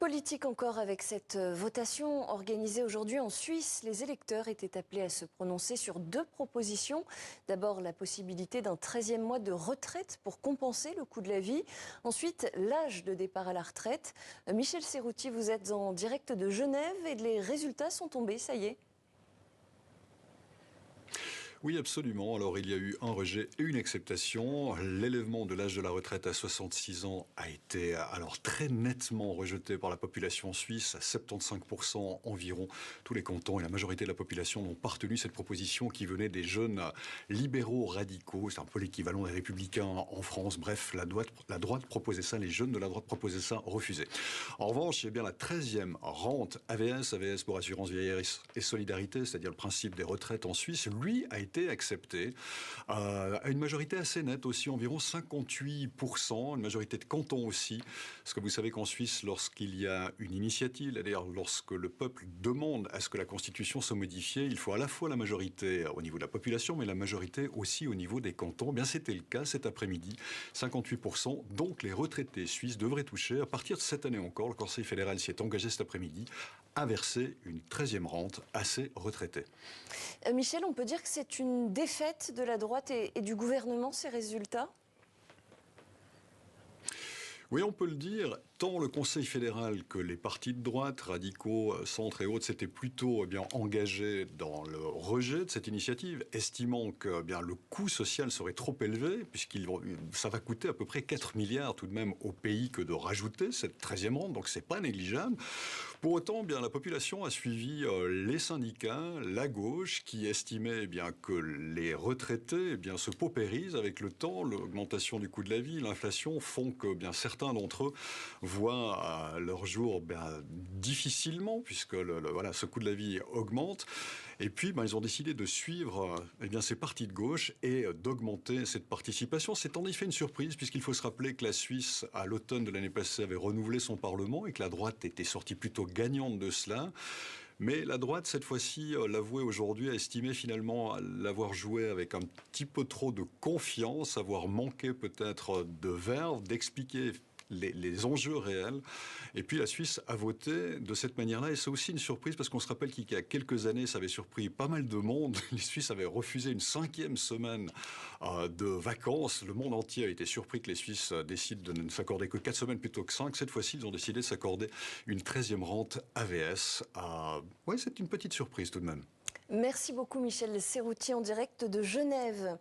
Politique encore avec cette votation organisée aujourd'hui en Suisse. Les électeurs étaient appelés à se prononcer sur deux propositions. D'abord, la possibilité d'un 13e mois de retraite pour compenser le coût de la vie. Ensuite, l'âge de départ à la retraite. Michel Serrouti, vous êtes en direct de Genève et les résultats sont tombés, ça y est. Oui, absolument. Alors, il y a eu un rejet et une acceptation. L'élèvement de l'âge de la retraite à 66 ans a été alors très nettement rejeté par la population suisse, à 75% environ. Tous les cantons et la majorité de la population n'ont pas retenu cette proposition qui venait des jeunes libéraux radicaux. C'est un peu l'équivalent des républicains en France. Bref, la droite proposait ça, les jeunes de la droite proposaient ça, refusaient. En revanche, il y a bien la 13e rente AVS pour assurance vieillesse et solidarité, c'est-à-dire le principe des retraites en Suisse, lui a été accepté à une majorité assez nette aussi, environ 58%, une majorité de cantons aussi. Parce que vous savez qu'en Suisse, lorsqu'il y a une initiative, c'est-à-dire lorsque le peuple demande à ce que la Constitution soit modifiée, il faut à la fois la majorité au niveau de la population, mais la majorité aussi au niveau des cantons. Eh bien, c'était le cas cet après-midi, 58%. Donc, les retraités suisses devraient toucher, à partir de cette année encore, le Conseil fédéral s'y est engagé cet après-midi, à verser une 13e rente à ces retraités. Michel, on peut dire que c'est une défaite de la droite et du gouvernement, ces résultats ? Oui, on peut le dire. Tant le Conseil fédéral que les partis de droite, radicaux, centre et autres, s'étaient plutôt engagés dans le rejet de cette initiative, estimant que le coût social serait trop élevé, ça va coûter à peu près 4 milliards tout de même au pays que de rajouter cette 13e rente, donc c'est pas négligeable. Pour autant, la population a suivi les syndicats, la gauche, qui estimait que les retraités se paupérisent avec le temps. L'augmentation du coût de la vie, l'inflation font que certains d'entre eux voient leur jour difficilement, puisque ce coût de la vie augmente. Et puis, ils ont décidé de suivre ces partis de gauche et d'augmenter cette participation. C'est en effet une surprise, puisqu'il faut se rappeler que la Suisse, à l'automne de l'année passée, avait renouvelé son Parlement et que la droite était sortie plutôt gagnante de cela. Mais la droite, cette fois-ci, l'avouait aujourd'hui, a estimé finalement l'avoir joué avec un petit peu trop de confiance, avoir manqué peut-être de verve, d'expliquer les enjeux réels. Et puis la Suisse a voté de cette manière-là. Et c'est aussi une surprise parce qu'on se rappelle qu'il y a quelques années, ça avait surpris pas mal de monde. Les Suisses avaient refusé une 5e semaine de vacances. Le monde entier a été surpris que les Suisses décident de ne s'accorder que 4 semaines plutôt que 5. Cette fois-ci, ils ont décidé de s'accorder une 13e rente AVS. Oui, c'est une petite surprise tout de même. Merci beaucoup Michel Serrouti en direct de Genève.